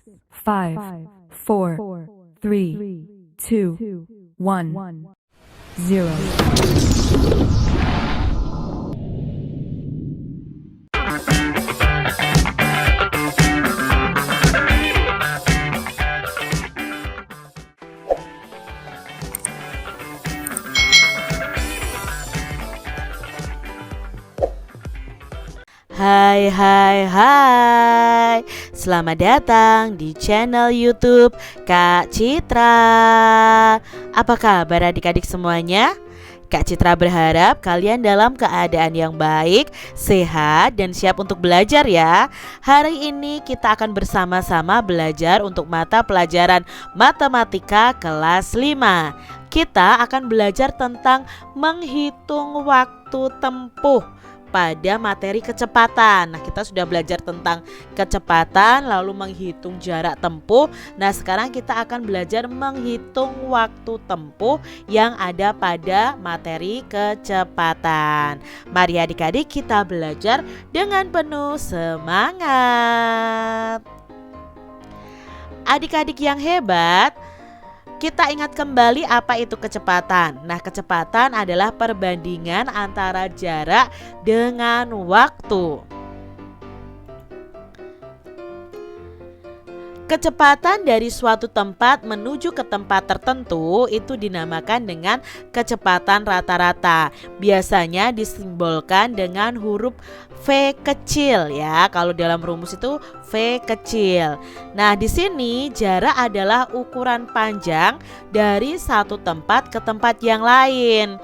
5, 4, 3, 2, 1, 0. Hai hai hai, selamat datang di channel YouTube Kak Citra. Apa kabar adik-adik semuanya? Kak Citra berharap kalian dalam keadaan yang baik, sehat, dan siap untuk belajar ya. Hari ini kita akan bersama-sama belajar untuk mata pelajaran Matematika kelas 5. Kita akan belajar tentang menghitung waktu tempuh pada materi kecepatan. Nah, kita sudah belajar tentang kecepatan lalu menghitung jarak tempuh. Nah, sekarang kita akan belajar menghitung waktu tempuh yang ada pada materi kecepatan. Mari adik-adik kita belajar dengan penuh semangat. Adik-adik yang hebat, kita ingat kembali apa itu kecepatan. Nah, kecepatan adalah perbandingan antara jarak dengan waktu. Kecepatan dari suatu tempat menuju ke tempat tertentu itu dinamakan dengan kecepatan rata-rata. Biasanya disimbolkan dengan huruf V kecil ya. Kalau dalam rumus itu V kecil. Nah, di sini jarak adalah ukuran panjang dari satu tempat ke tempat yang lain.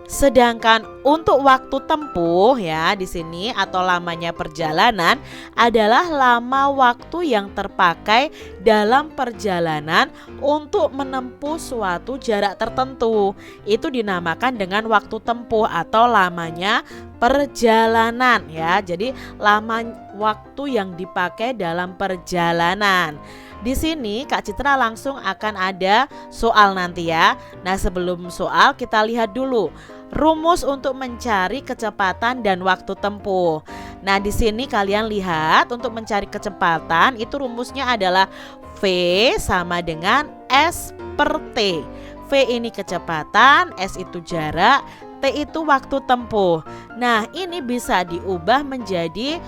Sedangkan untuk waktu tempuh ya di sini atau lamanya perjalanan adalah lama waktu yang terpakai dalam perjalanan untuk menempuh suatu jarak tertentu. Itu dinamakan dengan waktu tempuh atau lamanya perjalanan ya. Jadi lama waktu yang dipakai dalam perjalanan. Di sini Kak Citra langsung akan ada soal nanti ya. Nah, sebelum soal kita lihat dulu rumus untuk mencari kecepatan dan waktu tempuh. Nah, di sini kalian lihat untuk mencari kecepatan itu rumusnya adalah V sama dengan S per T. V ini kecepatan, S itu jarak, T itu waktu tempuh. Nah, ini bisa diubah menjadi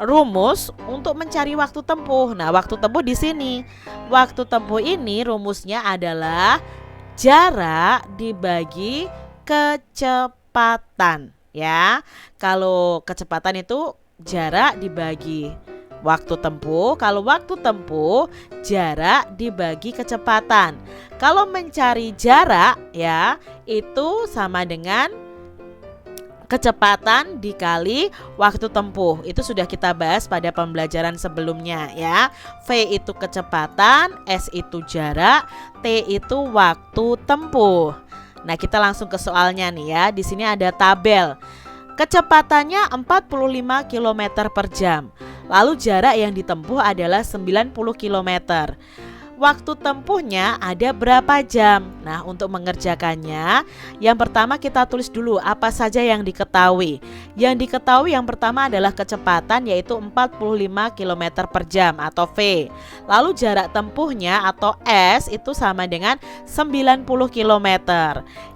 rumus untuk mencari waktu tempuh. Nah, waktu tempuh di sini. Waktu tempuh ini rumusnya adalah jarak dibagi kecepatan ya. Kalau kecepatan itu jarak dibagi waktu tempuh, kalau waktu tempuh jarak dibagi kecepatan. Kalau mencari jarak ya itu sama dengan kecepatan dikali waktu tempuh. Itu sudah kita bahas pada pembelajaran sebelumnya ya. V itu kecepatan, S itu jarak, T itu waktu tempuh. Nah, kita langsung ke soalnya nih ya. Di sini ada tabel. Kecepatannya 45 km per jam. Lalu jarak yang ditempuh adalah 90 km. Waktu tempuhnya ada berapa jam? Nah, untuk mengerjakannya, yang pertama kita tulis dulu apa saja yang diketahui. Yang diketahui yang pertama adalah kecepatan yaitu 45 km per jam atau V. Lalu jarak tempuhnya atau S itu sama dengan 90 km.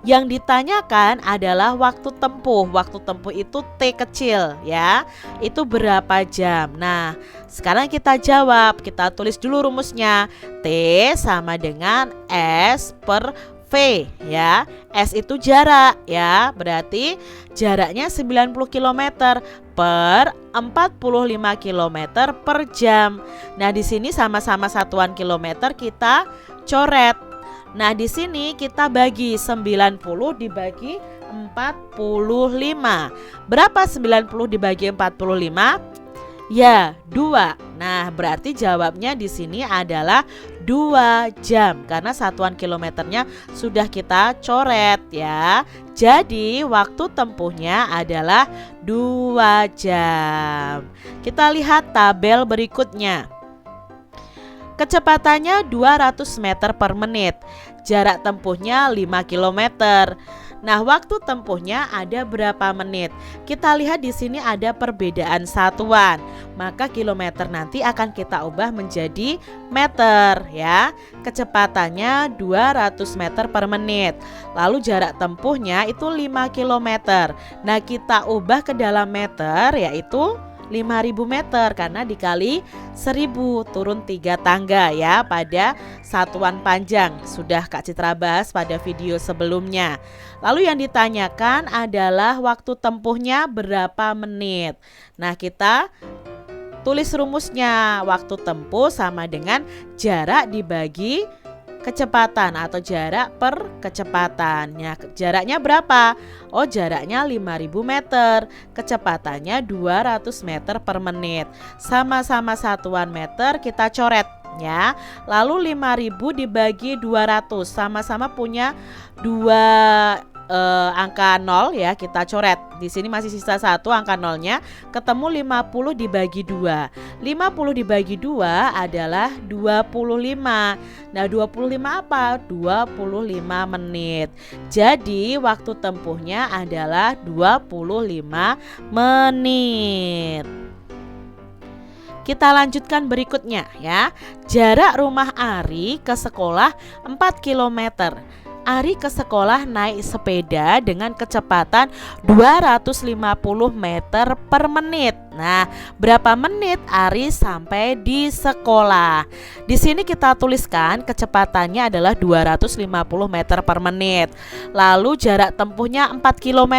Yang ditanyakan adalah waktu tempuh. Waktu tempuh itu T kecil ya. Itu berapa jam? Nah, sekarang kita jawab. Kita tulis dulu rumusnya. T sama dengan S per V ya. S itu jarak ya. Berarti jaraknya 90 km per 45 km per jam. Nah, di sini sama-sama satuan kilometer kita coret. Nah, di sini kita bagi 90 dibagi 45. Berapa 90 dibagi 45? Ya, 2. Nah, berarti jawabnya di sini adalah 2 jam karena satuan kilometernya sudah kita coret ya. Jadi, waktu tempuhnya adalah 2 jam. Kita lihat tabel berikutnya. Kecepatannya 200 meter per menit. Jarak tempuhnya 5 km. Nah, waktu tempuhnya ada berapa menit? Kita lihat di sini ada perbedaan satuan. Maka kilometer nanti akan kita ubah menjadi meter ya. Kecepatannya 200 meter per menit. Lalu jarak tempuhnya itu 5 kilometer. Nah, kita ubah ke dalam meter yaitu 5.000 meter karena dikali 1.000 turun 3 tangga ya pada satuan panjang. Sudah Kak Citra bahas pada video sebelumnya. Lalu yang ditanyakan adalah waktu tempuhnya berapa menit. Nah, kita tulis rumusnya. Waktu tempuh sama dengan jarak dibagi kecepatan atau jarak per kecepatannya. Jaraknya berapa? Oh, jaraknya 5.000 meter. Kecepatannya 200 meter per menit. Sama-sama satuan meter kita coret ya. Lalu 5.000 dibagi 200. Sama-sama punya dua angka 0 ya, kita coret. Di sini masih sisa 1 angka 0-nya, ketemu 50 dibagi 2. 50 dibagi 2 adalah 25. Nah, 25 apa? 25 menit. Jadi waktu tempuhnya adalah 25 menit. Kita lanjutkan berikutnya ya. Jarak rumah Ari ke sekolah 4 km. Ari ke sekolah naik sepeda dengan kecepatan 250 meter per menit. Nah, berapa menit Ari sampai di sekolah? Di sini kita tuliskan kecepatannya adalah 250 meter per menit. Lalu jarak tempuhnya 4 km.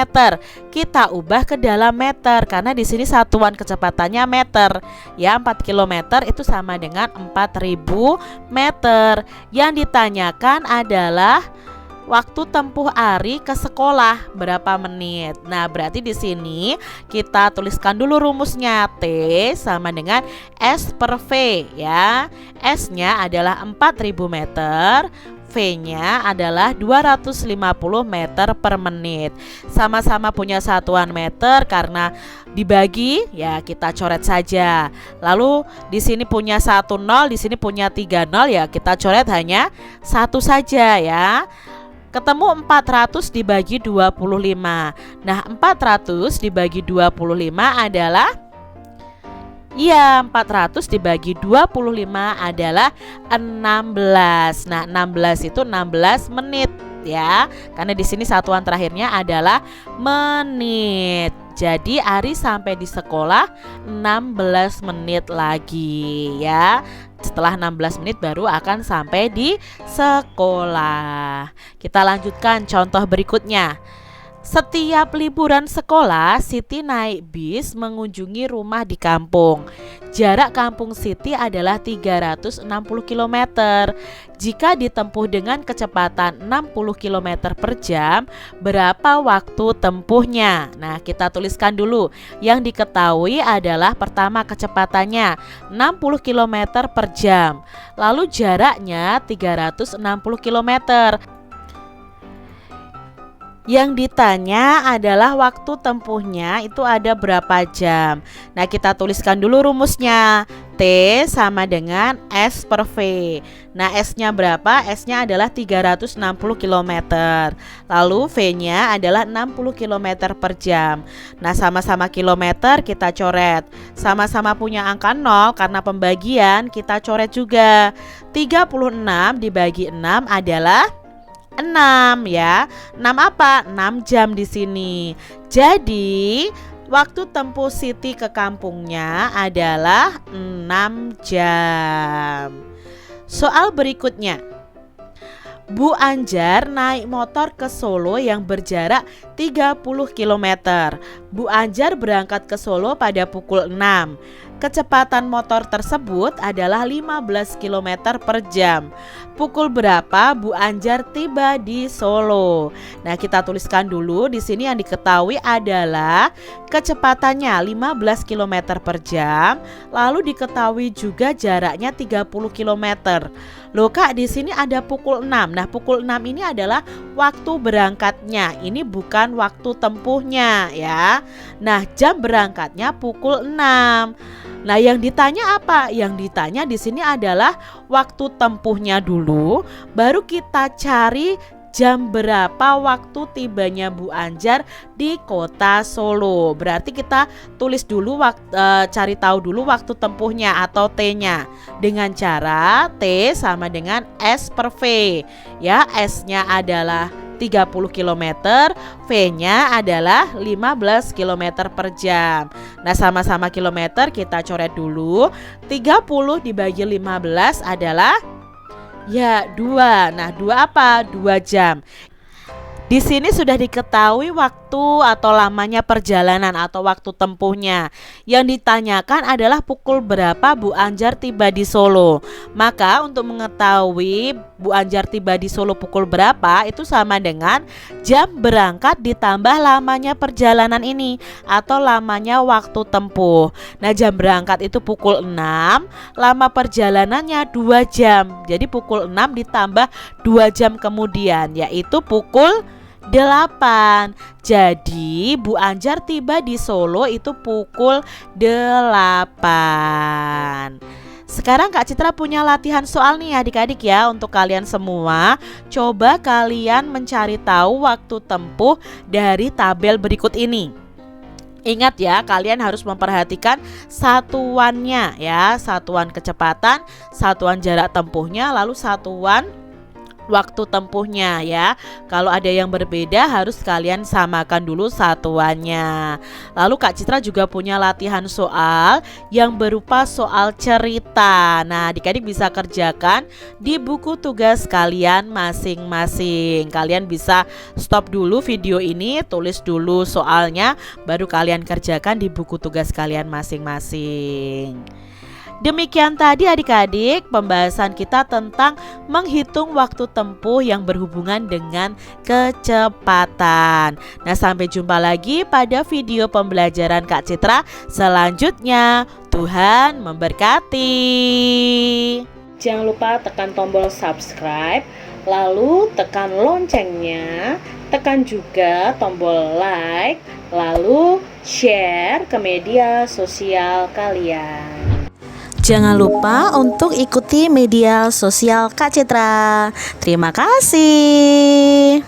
Kita ubah ke dalam meter karena di sini satuan kecepatannya meter. Ya, 4 km itu sama dengan 4.000 meter. Yang ditanyakan adalah waktu tempuh Ari ke sekolah berapa menit. Nah, berarti di sini kita tuliskan dulu rumusnya. T sama dengan S per V ya. S-nya adalah 4.000 meter, V-nya adalah 250 meter per menit. Sama-sama punya satuan meter karena dibagi ya kita coret saja. Lalu di sini punya 1 0, di sini punya 3 0 ya kita coret hanya 1 saja ya. Ketemu 400 dibagi 25. Nah, 400 dibagi 25 adalah 400 dibagi 25 adalah 16. Nah, 16 itu 16 menit ya. Karena di sini satuan terakhirnya adalah menit. Jadi Ari sampai di sekolah 16 menit lagi ya. Setelah 16 menit baru akan sampai di sekolah. Kita lanjutkan contoh berikutnya. Setiap liburan sekolah, Siti naik bis mengunjungi rumah di kampung. Jarak kampung Siti adalah 360 km. Jika ditempuh dengan kecepatan 60 km per jam, berapa waktu tempuhnya? Nah, kita tuliskan dulu. Yang diketahui adalah pertama kecepatannya 60 km per jam. Lalu jaraknya 360 km. Yang ditanya adalah waktu tempuhnya itu ada berapa jam. Nah, kita tuliskan dulu rumusnya. T sama dengan S per V. Nah, S-nya berapa? S-nya adalah 360 km. Lalu V-nya adalah 60 km per jam. Nah, sama-sama kilometer kita coret. Sama-sama punya angka 0 karena pembagian kita coret juga. 36 dibagi 6 adalah 6 ya. 6 apa? 6 jam di sini. Jadi waktu tempuh Siti ke kampungnya adalah 6 jam. Soal berikutnya. Bu Anjar naik motor ke Solo yang berjarak 30 km. Bu Anjar berangkat ke Solo pada pukul 6. Kecepatan motor tersebut adalah 15 km per jam. Pukul berapa Bu Anjar tiba di Solo? Nah, kita tuliskan dulu. Di sini yang diketahui adalah kecepatannya 15 km per jam. Lalu diketahui juga jaraknya 30 km. Loh Kak, di sini ada pukul 6. Nah, pukul 6 ini adalah waktu berangkatnya. Ini bukan waktu tempuhnya ya. Nah, jam berangkatnya pukul 6. Nah, yang ditanya apa? Yang ditanya di sini adalah waktu tempuhnya dulu, baru kita cari jam berapa waktu tibanya Bu Anjar di kota Solo. Berarti kita tulis dulu cari tahu dulu waktu tempuhnya atau T-nya dengan cara T sama dengan S per V. Ya, S-nya adalah 30 km, V-nya adalah 15 km per jam. Nah, sama-sama kilometer kita coret dulu. 30 dibagi 15 adalah ya 2. Nah, 2 apa? 2 jam. Di sini sudah diketahui waktu atau lamanya perjalanan atau waktu tempuhnya. Yang ditanyakan adalah pukul berapa Bu Anjar tiba di Solo. Maka untuk mengetahui Bu Anjar tiba di Solo pukul berapa, itu sama dengan jam berangkat ditambah lamanya perjalanan ini atau lamanya waktu tempuh. Nah, jam berangkat itu pukul 6, lama perjalanannya 2 jam. Jadi pukul 6 ditambah 2 jam kemudian, yaitu pukul 8. Jadi Bu Anjar tiba di Solo itu pukul 8. Sekarang Kak Citra punya latihan soal nih adik-adik ya untuk kalian semua. Coba kalian mencari tahu waktu tempuh dari tabel berikut ini. Ingat ya, kalian harus memperhatikan satuannya ya, satuan kecepatan, satuan jarak tempuhnya, lalu satuan waktu tempuhnya ya. Kalau ada yang berbeda harus kalian samakan dulu satuannya. Lalu Kak Citra juga punya latihan soal yang berupa soal cerita. Nah, adik-adik bisa kerjakan di buku tugas kalian masing-masing. Kalian bisa stop dulu video ini, tulis dulu soalnya, baru kalian kerjakan di buku tugas kalian masing-masing. Demikian tadi adik-adik pembahasan kita tentang menghitung waktu tempuh yang berhubungan dengan kecepatan. Nah, sampai jumpa lagi pada video pembelajaran Kak Citra selanjutnya. Tuhan memberkati. Jangan lupa tekan tombol subscribe, lalu tekan loncengnya, tekan juga tombol like, lalu share ke media sosial kalian. Jangan lupa untuk ikuti media sosial Kak Citra. Terima kasih.